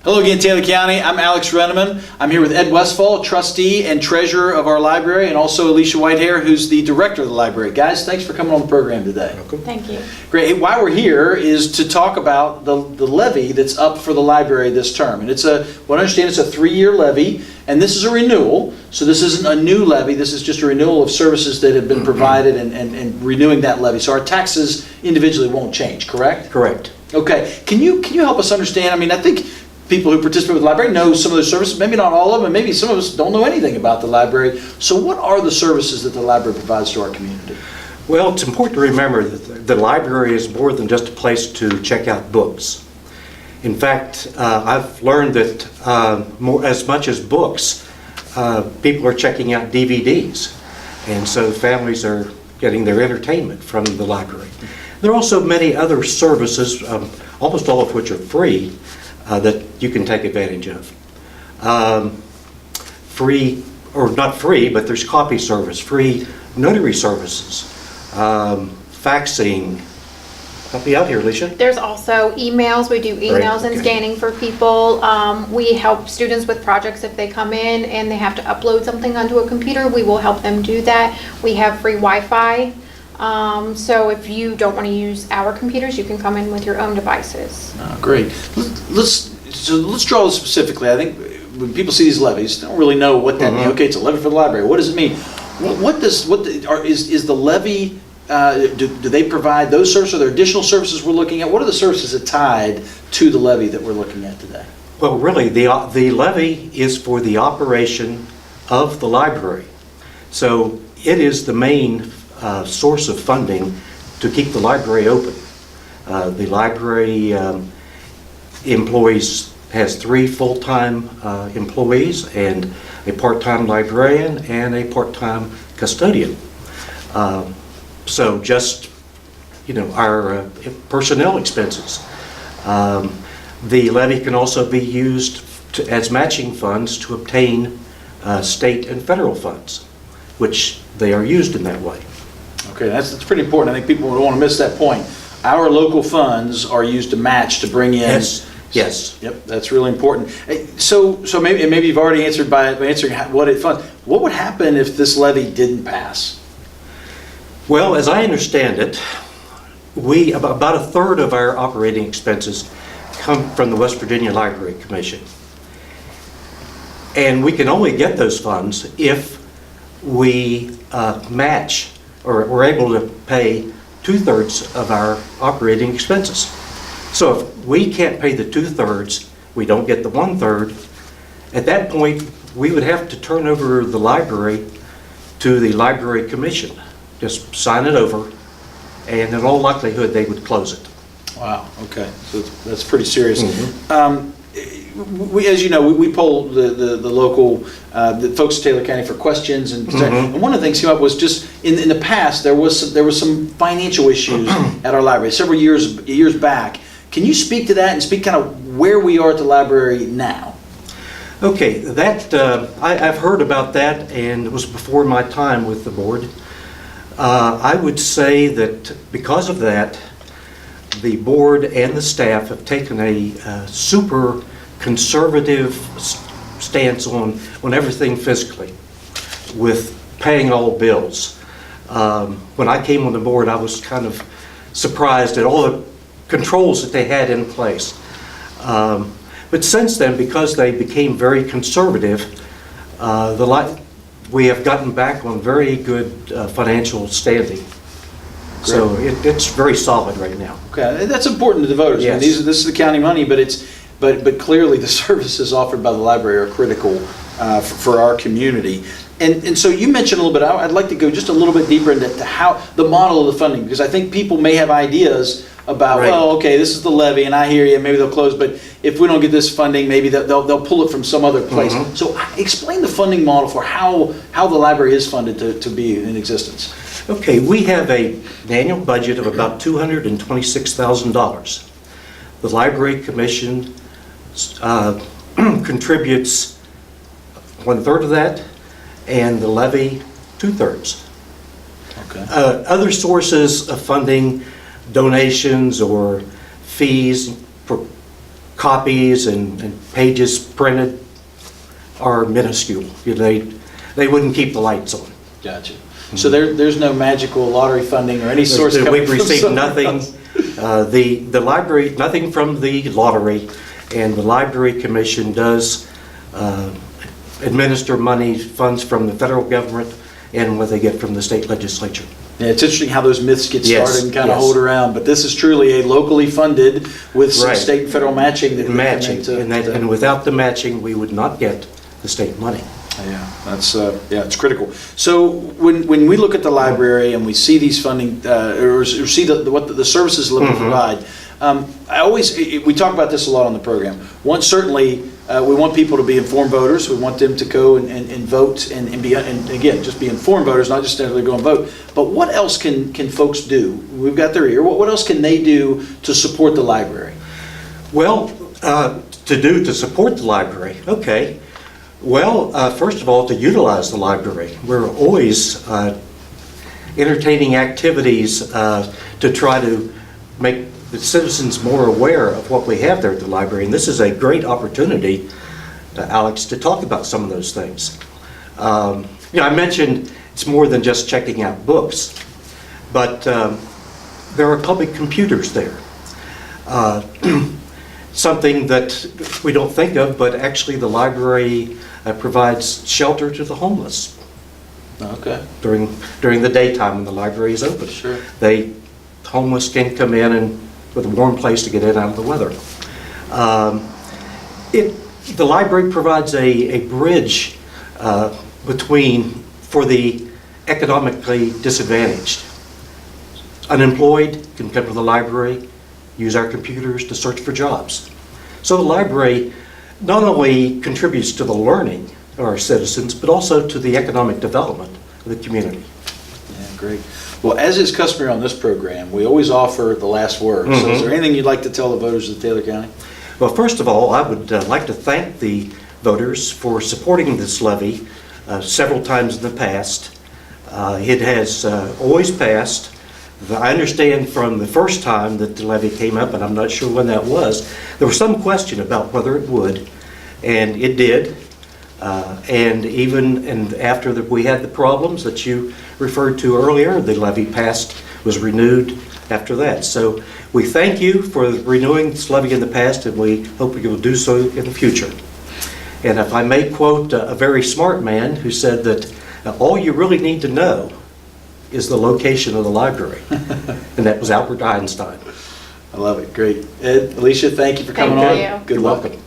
Hello again, Taylor County. I'm Alex Renneman. I'm here with Ed Westfall, trustee and treasurer of our library, and also Alesha Whitehair, who's the director of the library. Guys, thanks for coming on the program today. Welcome. Thank you. Great. Hey, why we're here is to talk about the levy that's up for the library this term. And what I understand, it's a 3-year levy, and this is a renewal. So this isn't a new levy. This is just a renewal of services that have been provided and renewing that levy. So our taxes individually won't change, correct? Correct. Okay. Can you help us understand? I mean, I think people who participate with the library know some of the services, maybe not all of them, and maybe some of us don't know anything about the library. So what are the services that the library provides to our community? Well, it's important to remember that the library is more than just a place to check out books. In fact, I've learned that as much as books, people are checking out DVDs. And so families are getting their entertainment from the library. There are also many other services, almost all of which are free, that you can take advantage of. Free, or not free, but there's copy service, free notary services, faxing. Help me out here, Alesha. There's also emails. We do emails and scanning for people. We help students with projects if they come in and they have to upload something onto a computer. We will help them do that. We have free Wi-Fi. So if you don't want to use our computers, you can come in with your own devices. Oh, great. Let's draw this specifically. I think when people see these levies, they don't really know what that means. Okay, it's a levy for the library. What does it mean? Is the levy? Do they provide those services? Are there additional services we're looking at? What are the services that tied to the levy that we're looking at today? Well, really, the levy is for the operation of the library. So it is the main source of funding to keep the library open. The library has 3 full-time employees and a part-time librarian and a part-time custodian. So just, our personnel expenses. The levy can also be used as matching funds to obtain state and federal funds, which they are used in that way. Okay, that's pretty important. I think people don't want to miss that point. Our local funds are used to match, to bring in. Yes. Yep, that's really important. So maybe you've already answered by answering what it funds. What would happen if this levy didn't pass? Well, as I understand it, about a third of our operating expenses come from the West Virginia Library Commission. And we can only get those funds if we match, or we're able to pay 2/3 of our operating expenses. So if we can't pay the 2/3, we don't get the 1/3. At that point, we would have to turn over the library to the Library Commission. Just sign it over, and in all likelihood, they would close it. Wow, okay, so that's pretty serious. As you know, we poll the local the folks in Taylor County for questions, and one of the things came up was just in the past there was some financial issues at our library several years back. Can you speak to that and speak kind of where we are at the library now? Okay, that I've heard about that, and it was before my time with the board. I would say that because of that, the board and the staff have taken a super conservative stance on everything physically, with paying all bills. When I came on the board, I was kind of surprised at all the controls that they had in place. But since then, because they became very conservative, we have gotten back on very good financial standing. Great. So it's very solid right now. Okay, that's important to the voters. Yes. I mean, this is the county money, but clearly the services offered by the library are critical for our community. And so you mentioned a little bit. I'd like to go just a little bit deeper into how the model of the funding, because I think people may have ideas about, right. Well, okay, this is the levy, and I hear you, maybe they'll close, but if we don't get this funding, maybe they'll pull it from some other place. So explain the funding model for how the library is funded to be in existence. Okay, we have an annual budget of about $226,000. The Library Commission contributes 1/3 of that, and the levy 2/3. Okay. Other sources of funding, donations or fees copies and pages printed are minuscule. They wouldn't keep the lights on. Gotcha. So there's no magical lottery funding or any source coming We've from received somewhere nothing. else? The library, nothing from the lottery, and the Library Commission does administer money, funds from the federal government and what they get from the state legislature. Yeah, it's interesting how those myths get Yes, started and kind of yes. hold around, but this is truly a locally funded with some Right. state and federal matching that Matching, and without the matching, we would not get the state money. Yeah, that's it's critical. So when we look at the library and we see these funding or see what the services Levy provide, we talk about this a lot on the program. One, certainly we want people to be informed voters. We want them to go and vote and again just be informed voters, not just necessarily go and vote. But what else can folks do? We've got their ear. What else can they do to support the library? Well, to support the library, okay. Well, first of all, to utilize the library. We're always entertaining activities to try to make the citizens more aware of what we have there at the library. And this is a great opportunity, Alex, to talk about some of those things. I mentioned it's more than just checking out books, but there are public computers there. Something that we don't think of, but actually the library provides shelter to the homeless. Okay. During the daytime when the library is open. Sure. Homeless can come in and with a warm place to get in out of the weather. The library provides a bridge for the economically disadvantaged. Unemployed can come to the library, use our computers to search for jobs. So the library not only contributes to the learning of our citizens, but also to the economic development of the community. Yeah, great. Well, as is customary on this program, we always offer the last word. So is there anything you'd like to tell the voters of Taylor County? Well, first of all, I would like to thank the voters for supporting this levy several times in the past. It has always passed. I understand from the first time that the levy came up, and I'm not sure when that was, there was some question about whether it would, and it did. And after we had the problems that you referred to earlier, the levy was renewed after that. So we thank you for renewing this levy in the past, and we hope you will do so in the future. And if I may quote a very smart man who said that all you really need to know is the location of the library, and that was Albert Einstein. I love it. Great. Ed, Alesha, thank you for coming on. Thank you. Good You're luck. welcome.